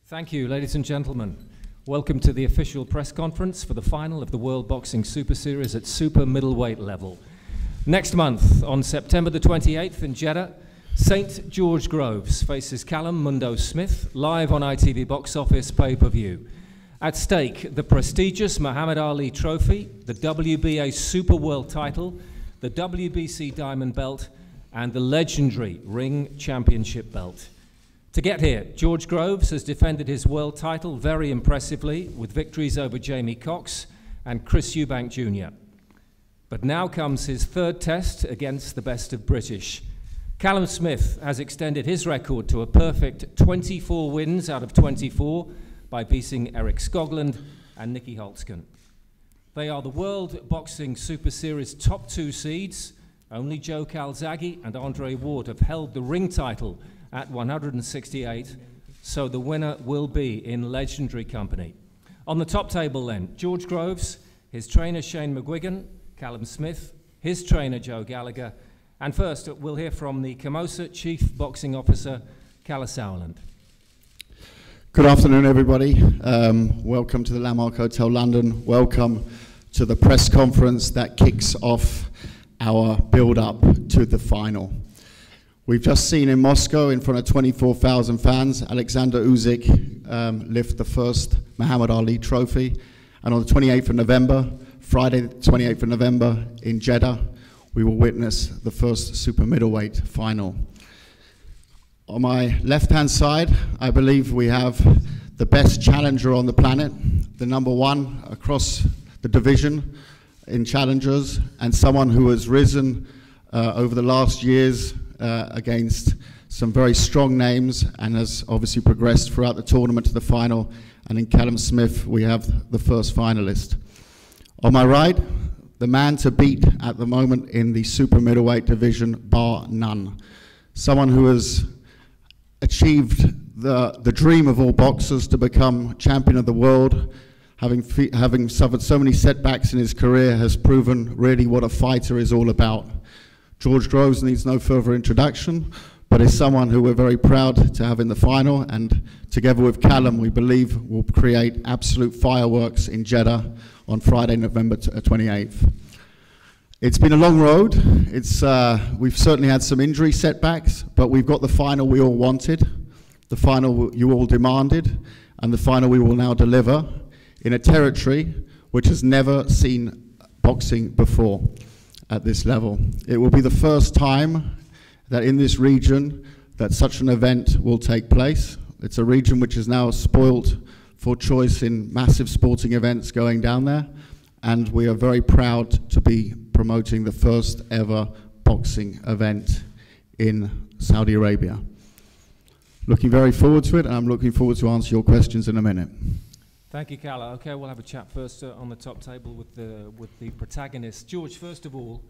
Thank you, ladies and gentlemen. Welcome to the official press conference for the final of the World Boxing Super Series at super middleweight level. Next month, on September the 28th in Jeddah, St. George Groves faces Callum Mundo Smith live on ITV Box Office pay-per-view. At stake, the prestigious Muhammad Ali Trophy, the WBA Super World title, the WBC Diamond Belt, and the legendary Ring Championship belt. To get here, George Groves has defended his world title very impressively with victories over Jamie Cox and Chris Eubank Jr. But now comes his third test against the best of British. Callum Smith has extended his record to a perfect 24 wins out of 24 by beating Eric Skoglund and Nicky Holtzken. They are the World Boxing Super Series top two seeds. Only Joe Calzaghe and Andre Ward have held the ring title at 168, so the winner will be in legendary company. On the top table then, George Groves, his trainer Shane McGuigan, Callum Smith, his trainer Joe Gallagher, and first we'll hear from the Camosa Chief Boxing Officer, Kalle Sauerland. Good afternoon, everybody. Welcome to the Landmark Hotel London. Welcome to the press conference that kicks off our build-up to the final. We've just seen in Moscow, in front of 24,000 fans, Alexander Usyk lift the first Muhammad Ali Trophy. And on the 28th of November, Friday the 28th of November in Jeddah, we will witness the first super middleweight final. On my left-hand side, I believe we have the best challenger on the planet, the number one across the division in challengers, and someone who has risen over the last years against some very strong names and has obviously progressed throughout the tournament to the final. And in Callum Smith, we have the first finalist. On my right, the man to beat at the moment in the super middleweight division, bar none. Someone who has achieved the dream of all boxers to become champion of the world, having suffered so many setbacks in his career, has proven really what a fighter is all about. George Groves needs no further introduction, but is someone who we're very proud to have in the final, and together with Callum, we believe will create absolute fireworks in Jeddah on Friday, November 28th. It's been a long road. We've certainly had some injury setbacks, but we've got the final we all wanted, the final you all demanded, and the final we will now deliver in a territory which has never seen boxing before at this level. It will be the first time that in this region that such an event will take place. It's a region which is now spoilt for choice in massive sporting events going down there, and we are very proud to be promoting the first ever boxing event in Saudi Arabia. Looking very forward to it, and I'm looking forward to answer your questions in a minute. Thank you, Kalle. Okay, we'll have a chat first on the top table with the protagonist. George, first of all,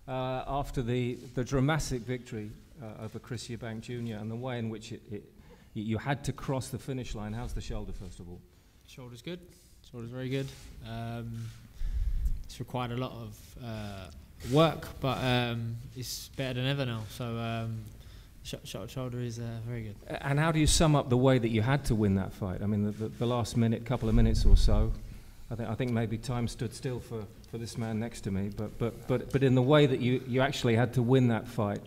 after the dramatic victory over Chris Eubank Jr. and the way in which you had to cross the finish line, how's the shoulder, first of all? Shoulder's good. Shoulder's very good. It's required a lot of work, but it's better than ever now. So shoulder is very good. And how do you sum up the way that you had to win that fight? I mean, the last couple of minutes or so, I think maybe time stood still for this man next to me. But in the way that you actually had to win that fight,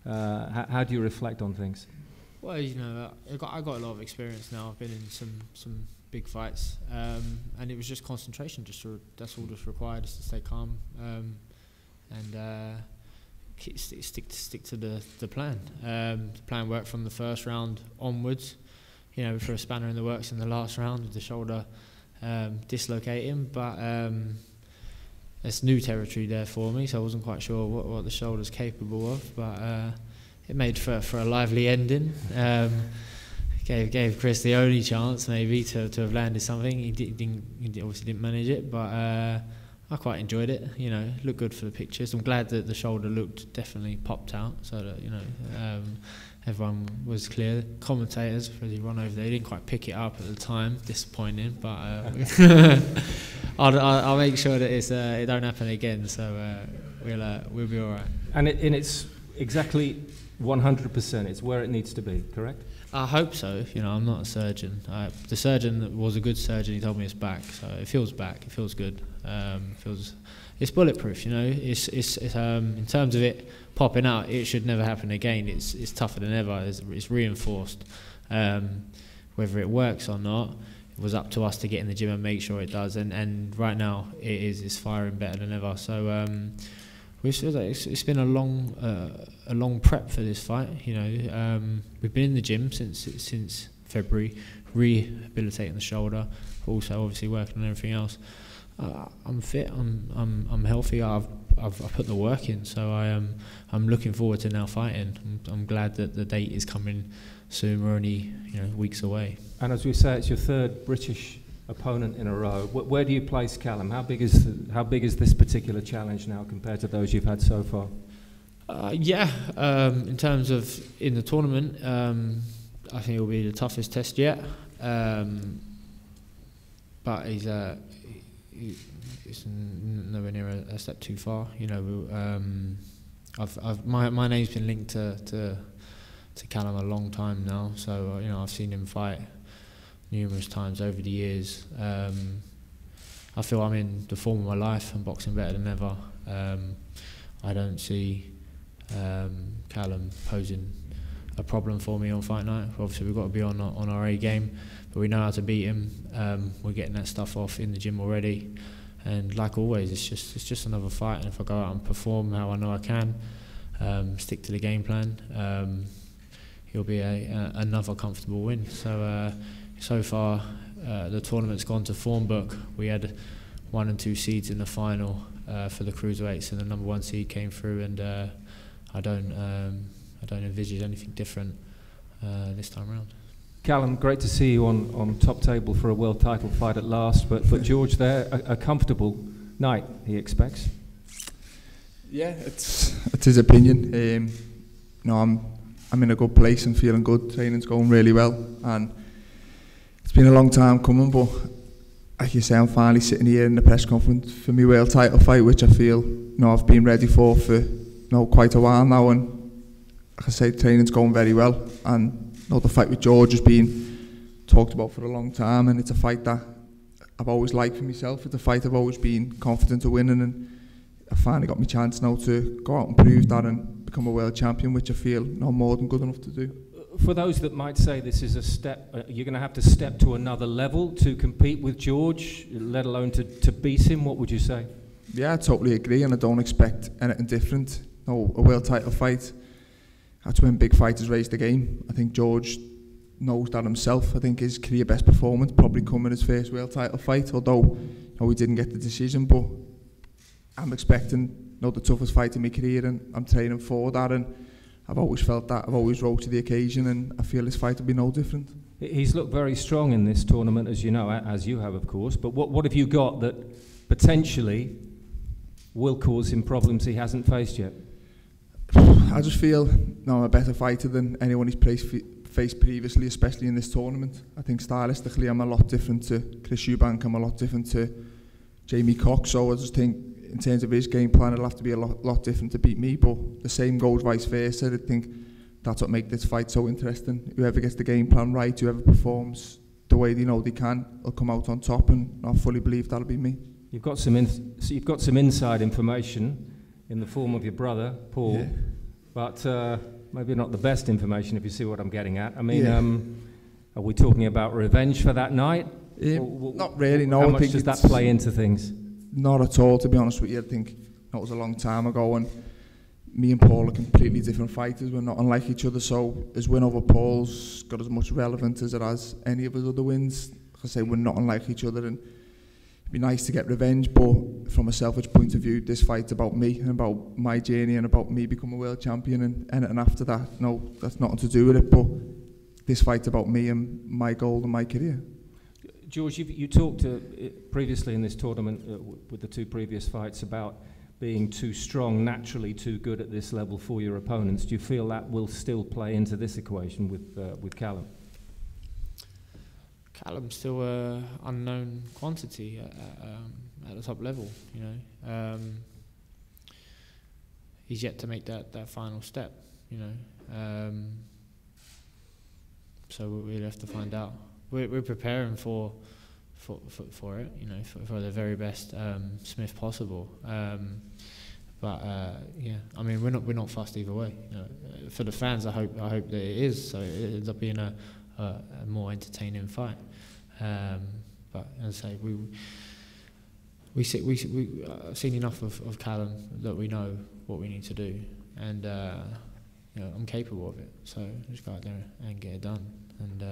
how do you reflect on things? Well, you know, I got a lot of experience now. I've been in some big fights, and it was just concentration. That's all just required, is to stay calm and stick to the plan. The plan worked from the first round onwards. You know, for a spanner in the works in the last round with the shoulder dislocating, but it's new territory there for me, so I wasn't quite sure what the shoulder's capable of, but it made for a lively ending. Gave Chris the only chance maybe to have landed something. He obviously didn't manage it, but I quite enjoyed it. You know, looked good for the pictures. I'm glad that the shoulder definitely popped out, so that, you know, everyone was clear. Commentators, as he run over there, didn't quite pick it up at the time. Disappointing, but I'll make sure that it don't happen again. So we'll be all right. And it's exactly 100%. It's where it needs to be, correct? I hope so. You know, I'm not a surgeon. The surgeon was a good surgeon. He told me it's back, so it feels back. It feels good. It's bulletproof. You know, it's in terms of it popping out, it should never happen again. It's tougher than ever. It's reinforced. Whether it works or not, it was up to us to get in the gym and make sure it does. And right now, it's firing better than ever. So. It's been a long prep for this fight. You know, we've been in the gym since February, rehabilitating the shoulder, also obviously working on everything else. I'm fit. I'm healthy. I've put the work in, so I'm looking forward to now fighting. I'm glad that the date is coming soon. We're only weeks away. And as we say, it's your third British opponent in a row. Where do you place Callum? How big is this particular challenge now compared to those you've had so far? In terms of in the tournament, I think it will be the toughest test yet. But he's nowhere near a step too far. You know, my name's been linked to Callum a long time now. So I've seen him fight numerous times over the years. I feel I'm in the form of my life. I'm boxing better than ever. I don't see Callum posing a problem for me on fight night. Obviously, we've got to be on our A game, but we know how to beat him. We're getting that stuff off in the gym already, and like always, it's just another fight. And if I go out and perform how I know I can, stick to the game plan, it'll be another comfortable win. So far, the tournament's gone to form book. We had 1 and 2 seeds in the final for the cruiserweights, and the number 1 seed came through. And I don't envisage anything different this time around. Callum, great to see you on top table for a world title fight at last. But George, there a comfortable night he expects. Yeah, it's his opinion. I'm in a good place and feeling good. Training's going really well, and it's been a long time coming, but like you say, I'm finally sitting here in the press conference for my world title fight, which I feel I've been ready for quite a while now, and like I say, training's going very well, and the fight with George has been talked about for a long time, and it's a fight that I've always liked for myself. It's a fight I've always been confident of winning, and I finally got my chance now to go out and prove that and become a world champion, which I feel more than good enough to do. For those that might say this is a step, you're going to have to step to another level to compete with George, let alone to beat him, what would you say? Yeah, I totally agree, and I don't expect anything different. A world title fight, that's when big fighters raise the game. I think George knows that himself. I think his career best performance probably come in his first world title fight, although he didn't get the decision, but I'm expecting the toughest fight in my career, and I'm training for that, and I've always felt that. I've always rose to the occasion, and I feel this fight will be no different. He's looked very strong in this tournament, as you know, as you have, of course. But what have you got that potentially will cause him problems he hasn't faced yet? I just feel I'm a better fighter than anyone he's faced previously, especially in this tournament. I think stylistically I'm a lot different to Chris Eubank. I'm a lot different to Jamie Cox. So I just think in terms of his game plan, it'll have to be a lot different to beat me, but the same goes vice versa. I think that's what makes this fight so interesting. Whoever gets the game plan right, whoever performs the way they know they can, will come out on top, and I fully believe that'll be me. You've got some inside information in the form of your brother, Paul, yeah. But maybe not the best information, if you see what I'm getting at. I mean, are we talking about revenge for that night? Not really, no. How much does that play into things? Not at all, to be honest with you. I think that was a long time ago, and me and Paul are completely different fighters. We're not unlike each other, so his win over Paul's got as much relevance as it has any of his other wins. Like I say, we're not unlike each other, and it'd be nice to get revenge, but from a selfish point of view, this fight's about me and about my journey and about me becoming a world champion, and anything after that, no, that's nothing to do with it, but this fight's about me and my goal and my career. George, you talked previously in this tournament with the 2 previous fights about being too strong, naturally too good at this level for your opponents. Do you feel that will still play into this equation with Callum? Callum's still an unknown quantity at the top level. he's yet to make that final step, you know. So we'll have to find out. We're preparing for it, you know, for the very best Smith possible. But yeah, I mean, we're not fussed either way. You know, for the fans, I hope that it is, so it ends up being a more entertaining fight. But as I say, we've seen enough of Callum that we know what we need to do, and you know, I'm capable of it. So just go out there and get it done, and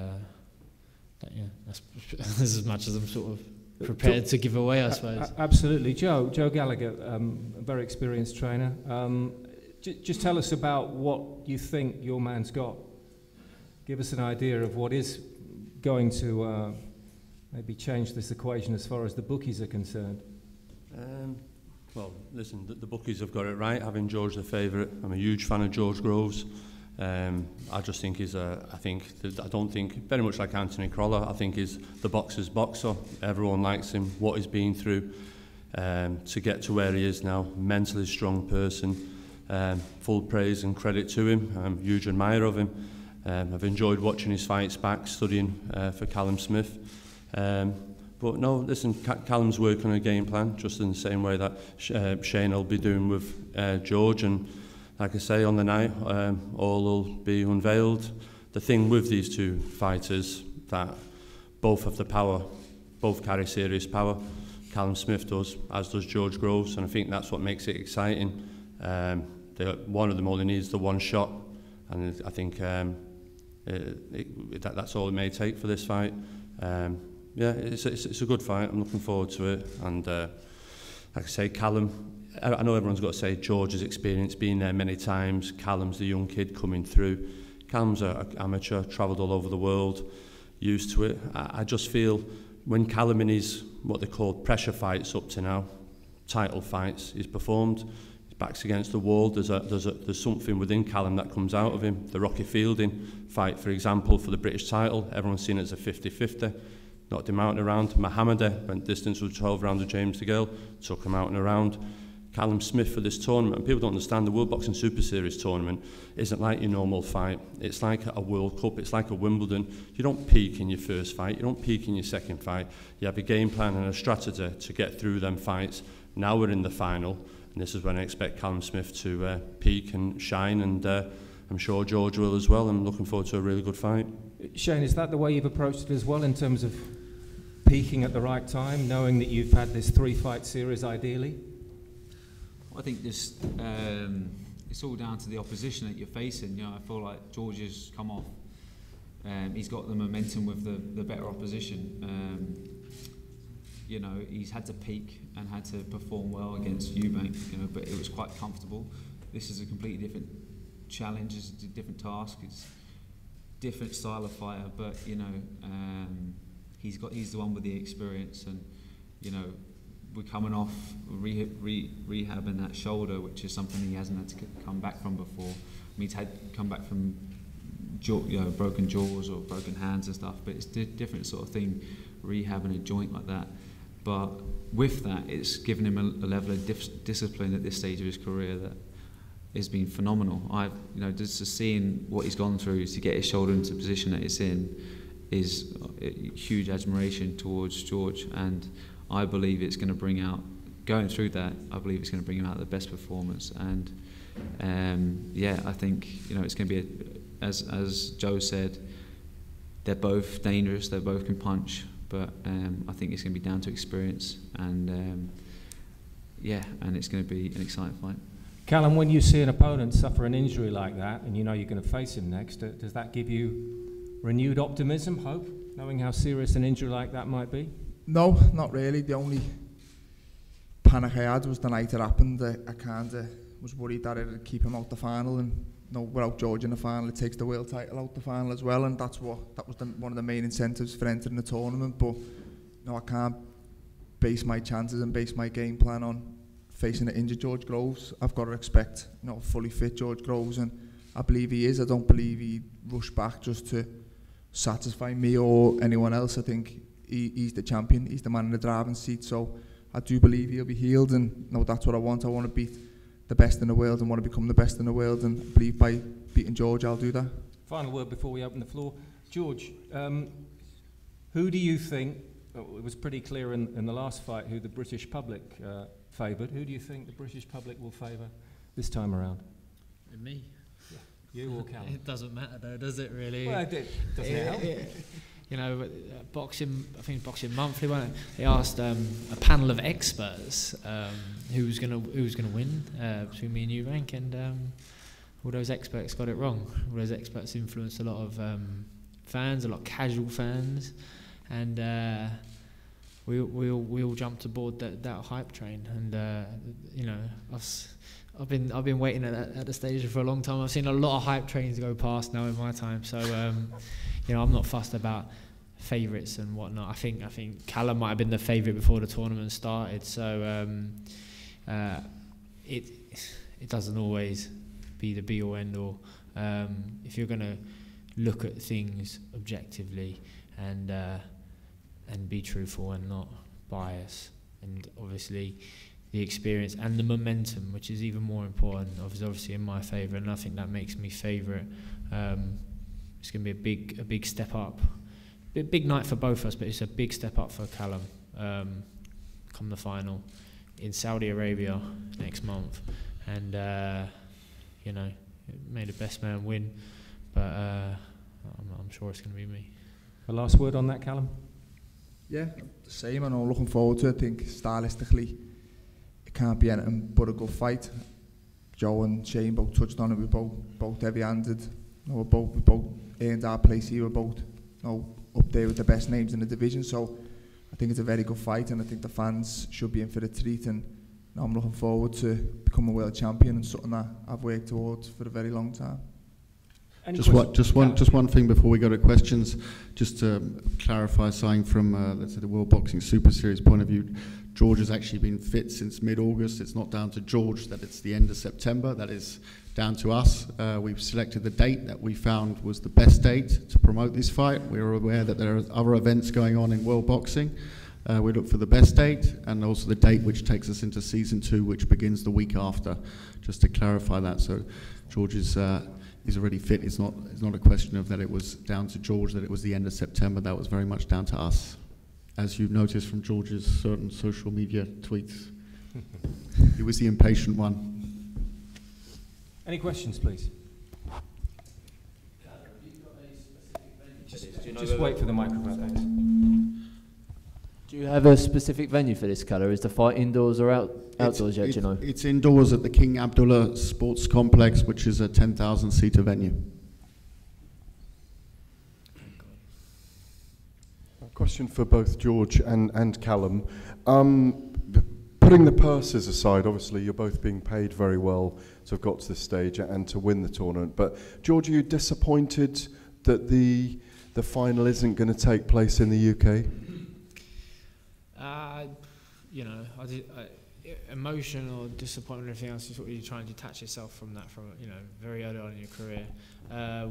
yeah, that's as much as I'm sort of prepared to give away, I suppose. Absolutely. Joe Gallagher, a very experienced trainer. Just tell us about what you think your man's got. Give us an idea of what is going to maybe change this equation as far as the bookies are concerned. Well, listen, the bookies have got it right, having George the favourite. I'm a huge fan of George Groves. I just think I don't think, very much like Anthony Crolla, I think he's the boxer's boxer. Everyone likes him, what he's been through to get to where he is now. Mentally strong person, full praise and credit to him. I'm a huge admirer of him. I've enjoyed watching his fights back, studying for Callum Smith. But no, listen, Callum's working on a game plan, just in the same way that Shane will be doing with George. And like I say, on the night, all will be unveiled. The thing with these two fighters, that both have the power, both carry serious power. Callum Smith does, as does George Groves, and I think that's what makes it exciting. One of them only needs the one shot, and I think that's all it may take for this fight. Yeah, it's a good fight. I'm looking forward to it, and like I say, Callum, I know everyone's got to say George's experience, been there many times. Callum's the young kid coming through. Callum's an amateur, travelled all over the world, used to it. I just feel when Callum in his, what they call pressure fights up to now, title fights, he's performed, his back's against the wall, there's something within Callum that comes out of him. The Rocky Fielding fight, for example, for the British title, everyone's seen it as a 50-50. Knocked him out and around. Mohamed went distance with 12 rounds with James DeGale, took him out and around. Callum Smith for this tournament, and people don't understand the World Boxing Super Series tournament isn't like your normal fight. It's like a World Cup, it's like a Wimbledon. You don't peak in your first fight, you don't peak in your second fight. You have a game plan and a strategy to get through them fights. Now we're in the final, and this is when I expect Callum Smith to peak and shine, and I'm sure George will as well. I'm looking forward to a really good fight. Shane, is that the way you've approached it as well, in terms of peaking at the right time, knowing that you've had this 3-fight series ideally? I think this it's all down to the opposition that you're facing. You know, I feel like George has come off. He's got the momentum with the better opposition. You know, he's had to peak and had to perform well against Eubank. You know, but it was quite comfortable. This is a completely different challenge. It's a different task. It's a different style of fighter. But you know, he's the one with the experience, and you know, we're coming off rehabbing that shoulder, which is something he hasn't had to come back from before. I mean, he's had come back from broken jaws or broken hands and stuff, but it's a different sort of thing, rehabbing a joint like that. But with that, it's given him a level of discipline at this stage of his career that has been phenomenal. Just seeing what he's gone through to get his shoulder into the position that it's in is a huge admiration towards George, and I believe it's going to bring out, going through that, I believe it's going to bring him out the best performance. And I think it's going to be, as Joe said, they're both dangerous, they both can punch, but I think it's going to be down to experience, and and it's going to be an exciting fight. Callum, when you see an opponent suffer an injury like that, and you know you're going to face him next, does that give you renewed optimism, hope, knowing how serious an injury like that might be? No, not really. The only panic I had was the night it happened. I kind of was worried that it would keep him out the final, and without George in the final, it takes the world title out the final as well, and that was one of the main incentives for entering the tournament. But I can't base my chances and base my game plan on facing an injured George Groves. I've got to expect fully fit George Groves, and I believe he is. I don't believe he rushed back just to satisfy me or anyone else. I think he's the champion, he's the man in the driving seat, so I do believe he'll be healed, and that's what I want. I want to beat the best in the world and want to become the best in the world, and I believe by beating George I'll do that. Final word before we open the floor. George, who do you think, it was pretty clear in the last fight who the British public favoured. Who do you think the British public will favour this time around? Me. You or Callum? It doesn't matter though, does it really? Well, doesn't it help? You know, boxing, I think Boxing Monthly, they asked a panel of experts who was gonna win between me and you, Rank, and all those experts got it wrong. All those experts influenced a lot of fans, a lot of casual fans, and we all jumped aboard that hype train. And you know, I've been waiting at the stage for a long time. I've seen a lot of hype trains go past now in my time. So you know, I'm not fussed about favourites and whatnot. I think Callum might have been the favourite before the tournament started. So it doesn't always be the be or end all. If you're going to look at things objectively and be truthful and not bias, and obviously the experience and the momentum, which is even more important, is obviously in my favour, and I think that makes me favourite. It's going to be a big step up, a big night for both of us, but it's a big step up for Callum come the final in Saudi Arabia next month, and you know, it made the best man win, but I'm sure it's going to be me. A last word on that, Callum? Yeah, the same, and I'm looking forward to it. I think stylistically it can't be anything but a good fight. Joe and Shane both touched on it. We both heavy-handed. We both earned our place here. We're both up there with the best names in the division. So I think it's a very good fight, and I think the fans should be in for the treat. And I'm looking forward to becoming a world champion, and something that I've worked towards for a very long time. Just one thing before we go to questions, just to clarify something from let's say the World Boxing Super Series point of view. George has actually been fit since mid-August. It's not down to George that it's the end of September. That is down to us. We've selected the date that we found was the best date to promote this fight. We are aware that there are other events going on in world boxing. We look for the best date, and also the date which takes us into season 2, which begins the week after. Just to clarify that, so George is he's already fit. It's not a question of that it was down to George that it was the end of September. That was very much down to us, as you've noticed from George's certain social media tweets. He was the impatient one. Any questions, please? Just wait for the microphone. Do you have a specific venue for this, Callum? Is the fight indoors or outdoors yet, do you know? It's indoors at the King Abdullah Sports Complex, which is a 10,000-seater venue. A question for both George and Callum. Putting the purses aside, obviously you're both being paid very well to have got to this stage and to win the tournament. But George, are you disappointed that the final isn't going to take place in the UK? You know, emotion or disappointment or anything else is what you're trying to detach yourself from that, from, you know, very early on in your career.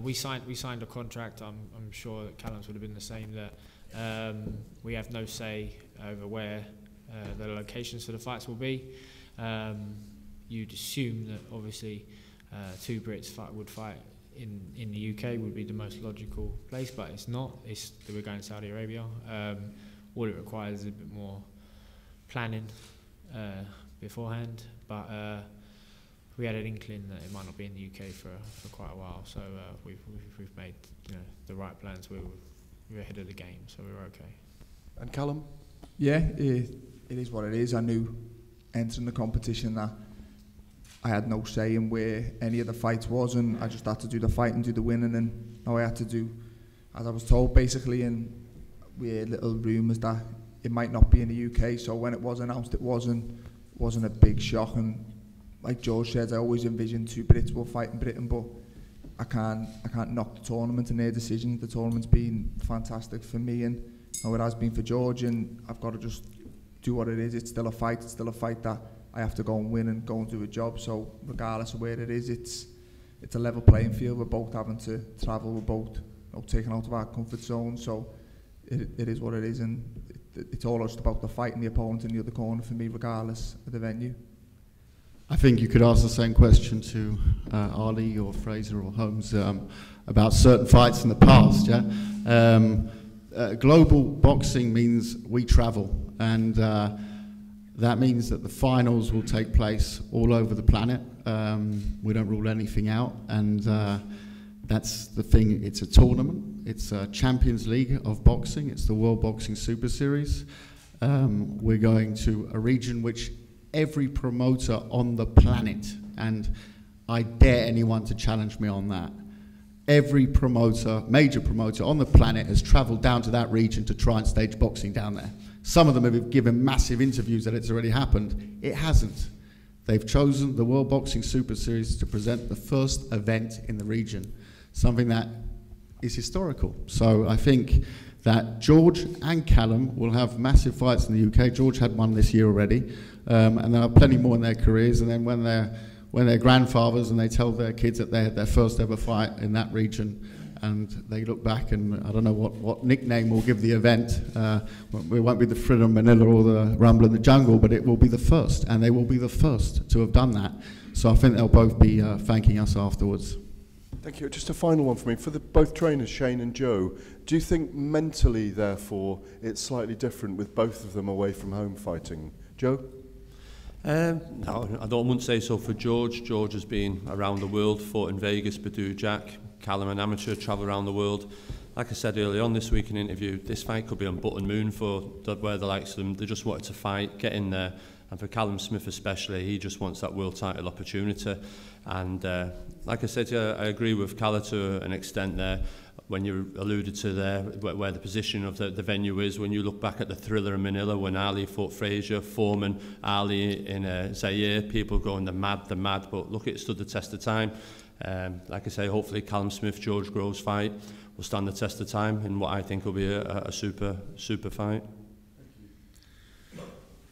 We signed a contract. I'm sure that Callum's would have been the same. That we have no say over where the locations for the fights will be. You'd assume that obviously 2 Brits would fight in the UK would be the most logical place, but it's not. We're going to Saudi Arabia. All it requires is a bit more planning beforehand, but we had an inkling that it might not be in the UK for quite a while, so we've made, you know, the right plans. We're ahead of the game, so we're okay. And Callum? Yeah, it is what it is. I knew entering the competition that I had no say in where any of the fights was, and I just had to do the fight and do the winning, and now I had to do as I was told, basically. And we heard little rumours that it might not be in the UK, so when it was announced, it wasn't a big shock. And like George said, I always envisioned 2 Brits will fight in Britain, but I can't knock the tournament and their decision. The tournament's been fantastic for me, and how it has been for George, and I've got to just do what it is. It's still a fight. It's still a fight that I have to go and win and go and do a job. So regardless of where it is, it's a level playing field. We're both having to travel. We're both taken out of our comfort zone. So it is what it is, and it's all just about the fight and the opponent in the other corner for me, regardless of the venue. I think you could ask the same question to Ali or Fraser or Holmes about certain fights in the past. Yeah, global boxing means we travel, and that means that the finals will take place all over the planet. We don't rule anything out, and that's the thing. It's a tournament. It's a Champions League of boxing. It's the World Boxing Super Series. We're going to a region which every promoter on the planet, and I dare anyone to challenge me on that, every promoter, major promoter on the planet has travelled down to that region to try and stage boxing down there. Some of them have given massive interviews that it's already happened. It hasn't. They've chosen the World Boxing Super Series to present the first event in the region, something that is historical. So I think that George and Callum will have massive fights in the UK. George had one this year already, and there are plenty more in their careers. And then when they're grandfathers and they tell their kids that they had their first ever fight in that region, and they look back, and I don't know what nickname we'll give the event. It won't be the Thriller in Manila or the Rumble in the Jungle, but it will be the first, and they will be the first to have done that. So I think they'll both be thanking us afterwards. Thank you. Just a final one for me. For both trainers, Shane and Joe, do you think mentally, therefore, it's slightly different with both of them away from home fighting? Joe? No, I wouldn't say so for George. George has been around the world, fought in Vegas, Badoo Jack. Callum, an amateur, travel around the world. Like I said earlier on this week in an interview, this fight could be on button moon for where the likes of them. They just wanted to fight, get in there. And for Callum Smith especially, he just wants that world title opportunity. And like I said, yeah, I agree with Callum to an extent there. When you alluded to there, where the position of the venue is, when you look back at the Thriller in Manila, when Ali fought Frazier, Foreman, Ali in Zaire, people going the mad, but look, it stood the test of time. Like I say, hopefully Callum Smith, George Groves fight will stand the test of time in what I think will be a super fight.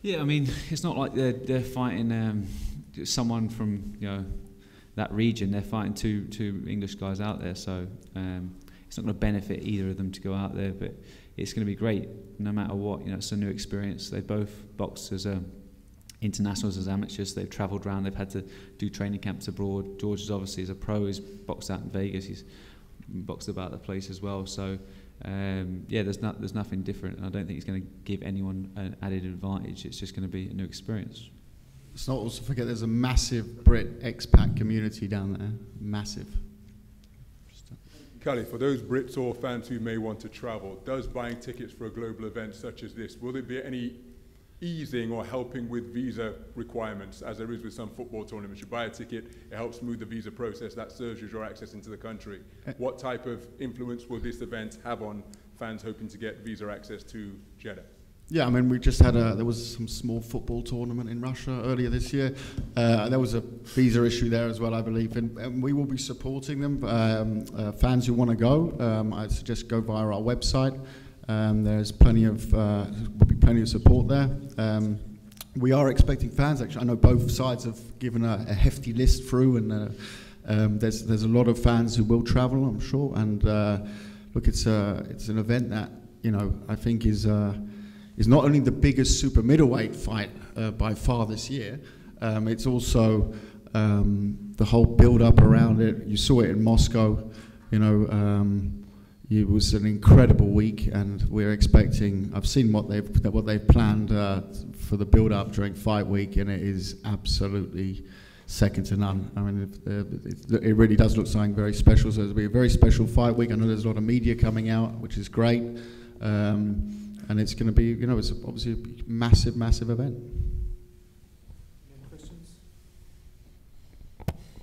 Yeah, I mean, it's not like they're fighting someone from that region. They're fighting two English guys out there, so it's not going to benefit either of them to go out there. But it's going to be great, no matter what. It's a new experience. They both boxed as internationals, as amateurs. They've travelled around. They've had to do training camps abroad. George is obviously as a pro. He's boxed out in Vegas. He's boxed about the place as well. So. There's nothing different, and I don't think it's going to give anyone an added advantage. It's just going to be a new experience. Let's not also forget there's a massive Brit expat community down there. Massive. Callie, for those Brits or fans who may want to travel, does buying tickets for a global event such as this, will there be any easing or helping with visa requirements, as there is with some football tournaments? You buy a ticket, it helps smooth the visa process, that serves as your access into the country. What type of influence will this event have on fans hoping to get visa access to Jeddah? Yeah, I mean, we just had there was some small football tournament in Russia earlier this year. There was a visa issue there as well, I believe, and we will be supporting them. Fans who want to go, I suggest go via our website. There's plenty of will be plenty of support there. We are expecting fans. Actually, I know both sides have given a hefty list through, and there's a lot of fans who will travel, I'm sure. And look, it's an event that I think is not only the biggest super middleweight fight by far this year. It's also the whole build-up around it. You saw it in Moscow. It was an incredible week, and we're expecting. I've seen what they've planned for the build-up during fight week, and it is absolutely second to none. I mean, it really does look something very special. So it'll be a very special fight week. I know there's a lot of media coming out, which is great, and it's going to be, it's obviously a massive, massive event.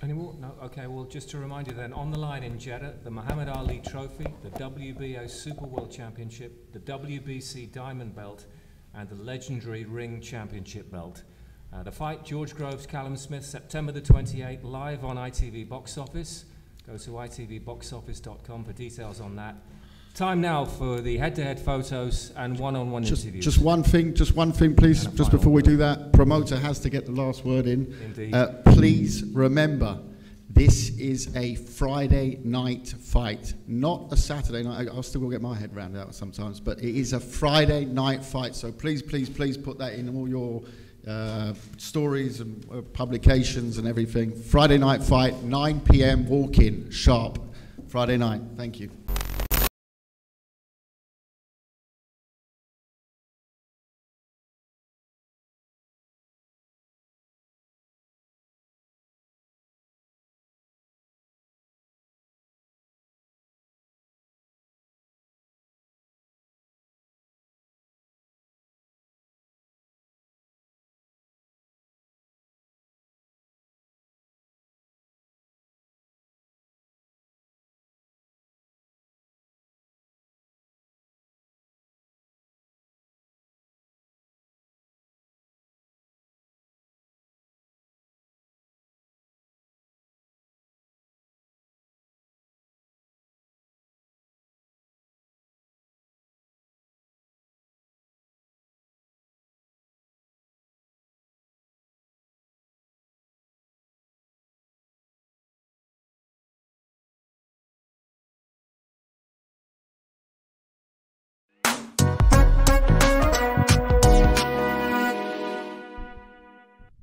Any more? No? Okay, well, just to remind you then, on the line in Jeddah, the Muhammad Ali Trophy, the WBO Super World Championship, the WBC Diamond Belt, and the legendary Ring Championship Belt. The fight, George Groves, Callum Smith, September the 28th, live on ITV Box Office. Go to itvboxoffice.com for details on that. Time now for the head-to-head photos and one-on-one interviews. Just one thing, please. Just before we do that, promoter has to get the last word in. Indeed. Please remember, this is a Friday night fight, not a Saturday night. I'll still get my head around that sometimes, but it is a Friday night fight. So please, please, please put that in all your stories and publications and everything. Friday night fight, 9 p.m. walk-in, sharp. Friday night. Thank you.